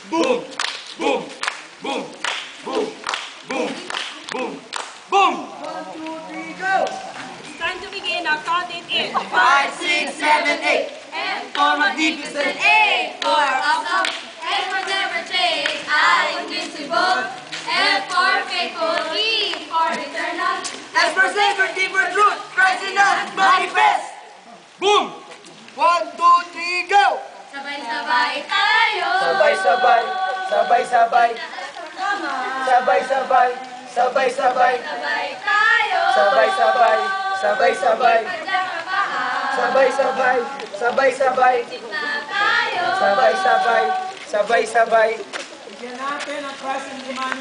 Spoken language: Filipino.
Boom! Boom! Boom! Boom! Boom! Boom! Boom! 1, 2, 3, go! It's time to begin our counting in 5, 6, 7, 8. and For magnificent A for awesome, S for never change, I invincible, F for faithful, E for eternal, S for safer, T for truth, Christ in us, manifest! Boom! 1, 2, 3, go! sabay-sabay tayo. Sabay-sabay, sabay-sabay, sabay-sabay, sabay-sabay, Sabay tayo. sabay-sabay, sabay-sabay, Padyang kabahan. sabay-sabay, sabay-sabay, Na tayo. sabay-sabay, sabay-sabay. Bigyan natin ang Christ and humanity.